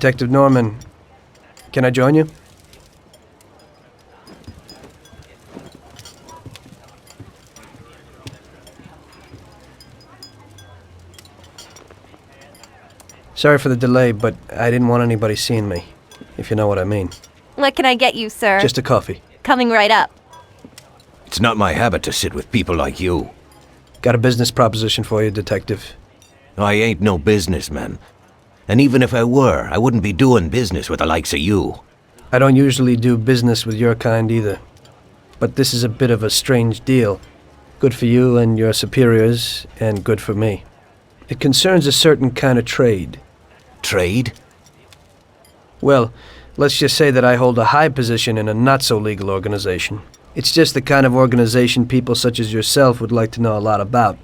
Detective Norman. Can I join you? Sorry for the delay, but I didn't want anybody seeing me, if you know what I mean. What can I get you, sir? Just a coffee. Coming right up. It's not my habit to sit with people like you. Got a business proposition for you, Detective. I ain't no businessman. And even if I were, I wouldn't be doing business with the likes of you. I don't usually do business with your kind either. But this is a bit of a strange deal. Good for you and your superiors, and good for me. It concerns a certain kind of trade. Trade? Well, let's just say that I hold a high position in a not-so-legal organization. It's just the kind of organization people such as yourself would like to know a lot about.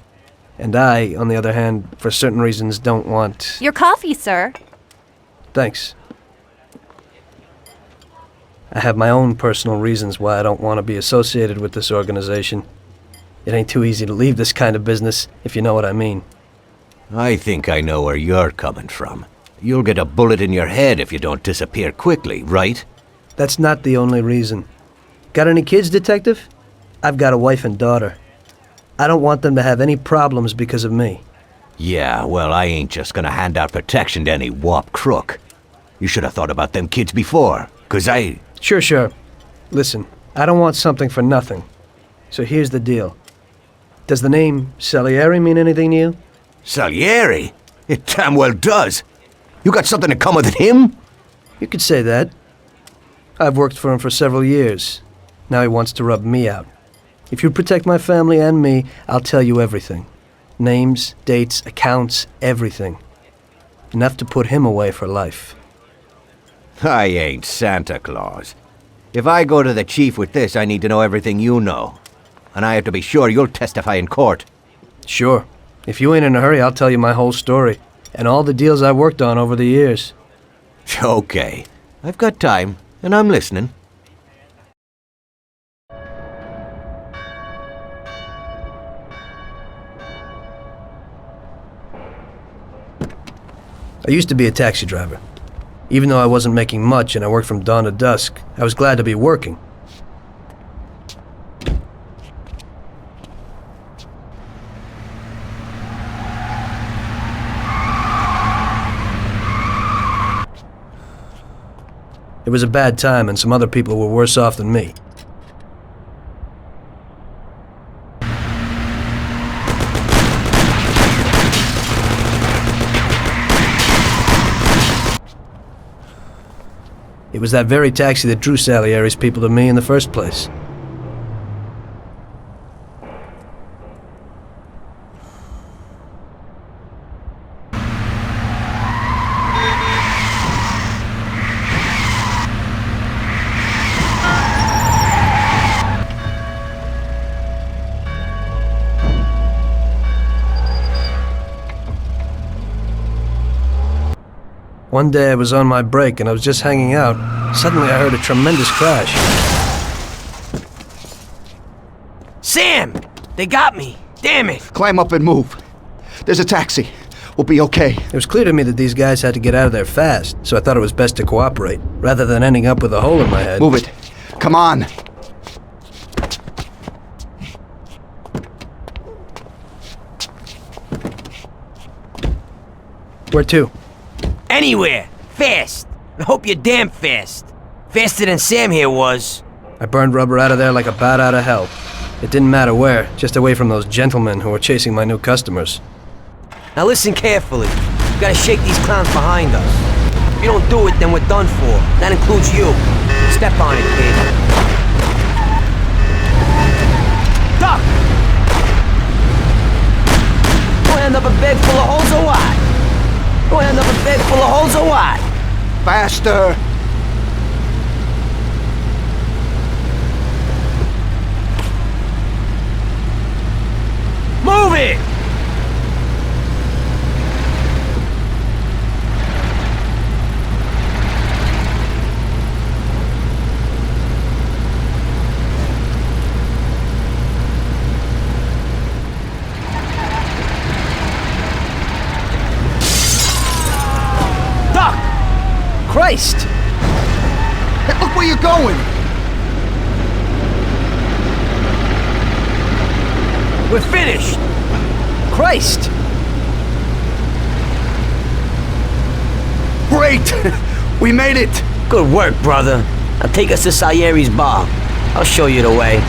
And I, on the other hand, for certain reasons don't want... Your coffee, sir. Thanks. I have my own personal reasons why I don't want to be associated with this organization. It ain't too easy to leave this kind of business, if you know what I mean. I think I know where you're coming from. You'll get a bullet in your head if you don't disappear quickly, right? That's not the only reason. Got any kids, Detective? I've got a wife and daughter. I don't want them to have any problems because of me. Yeah, well, I ain't just gonna hand out protection to any wop crook. You should have thought about them kids before, 'cause I... Sure. Listen, I don't want something for nothing. So here's the deal. Does the name Salieri mean anything to you? Salieri? It damn well does. You got something in common with him? You could say that. I've worked for him for several years. Now he wants to rub me out. If you protect my family and me, I'll tell you everything. Names, dates, accounts, everything. Enough to put him away for life. I ain't Santa Claus. If I go to the chief with this, I need to know everything you know. And I have to be sure you'll testify in court. Sure. If you ain't in a hurry, I'll tell you my whole story. And all the deals I've worked on over the years. Okay. I've got time, and I'm listening. I used to be a taxi driver. Even though I wasn't making much and I worked from dawn to dusk, I was glad to be working. It was a bad time and some other people were worse off than me. It was that very taxi that drew Salieri's people to me in the first place. One day I was on my break and I was just hanging out. Suddenly I heard a tremendous crash. Sam! They got me! Damn it! Climb up and move. There's a taxi. We'll be okay. It was clear to me that these guys had to get out of there fast, so I thought it was best to cooperate, rather than ending up with a hole in my head. Move it. Come on. Where to? Anywhere! Fast! I hope you're damn fast. Faster than Sam here was. I burned rubber out of there like a bat out of hell. It didn't matter where, just away from those gentlemen who were chasing my new customers. Now listen carefully. We gotta shake these clowns behind us. If you don't do it, then we're done for. That includes you. Step on it, kid. Duck! Gonna end up a bag full of holes or what? Gonna end up a bag full of holes or what? Faster. Move it! Christ! Hey, look where you're going! We're finished! Christ! Great! We made it! Good work, brother. Now take us to Salieri's bar. I'll show you the way.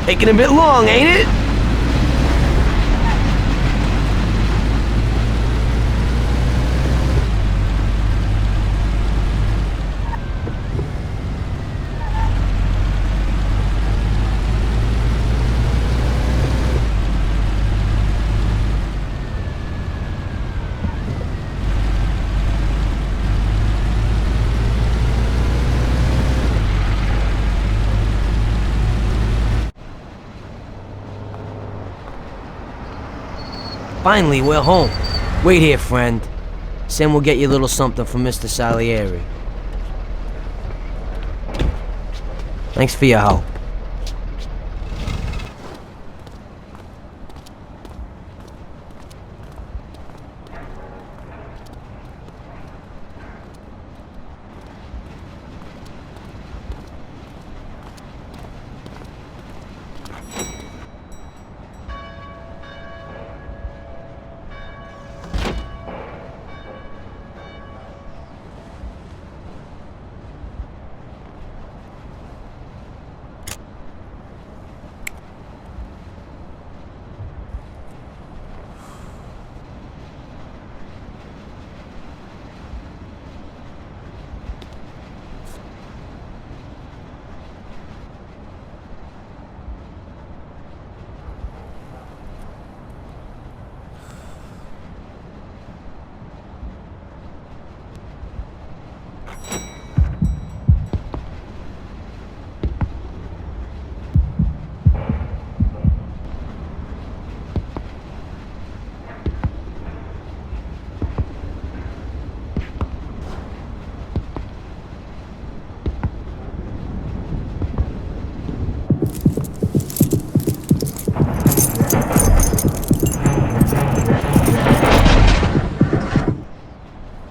Taking a bit long, ain't it? Finally, we're home. Wait here, friend. Sam will get you a little something from Mr. Salieri. Thanks for your help.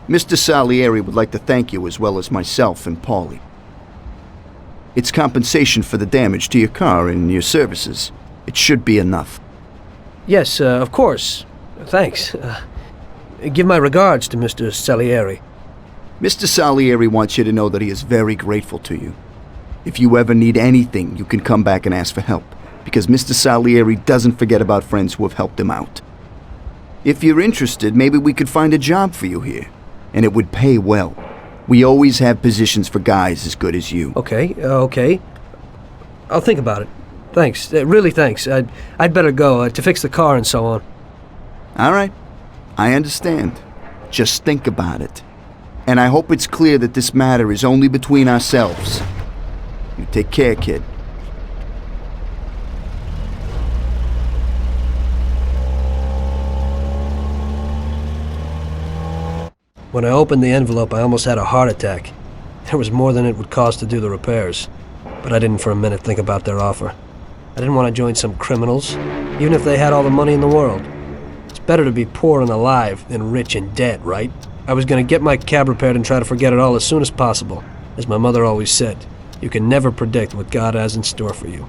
Mr. Salieri would like to thank you as well as myself and Paulie. It's compensation for the damage to your car and your services. It should be enough. Yes, of course. Thanks. Give my regards to Mr. Salieri. Mr. Salieri wants you to know that he is very grateful to you. If you ever need anything, you can come back and ask for help, because Mr. Salieri doesn't forget about friends who have helped him out. If you're interested, maybe we could find a job for you here, and it would pay well. We always have positions for guys as good as you. Okay. I'll think about it. Thanks. Really thanks. I'd better go to fix the car and so on. All right. I understand. Just think about it. And I hope it's clear that this matter is only between ourselves. You take care, kid. When I opened the envelope, I almost had a heart attack. There was more than it would cost to do the repairs. But I didn't for a minute think about their offer. I didn't want to join some criminals, even if they had all the money in the world. It's better to be poor and alive than rich and dead, right? I was going to get my cab repaired and try to forget it all as soon as possible. As my mother always said, you can never predict what God has in store for you.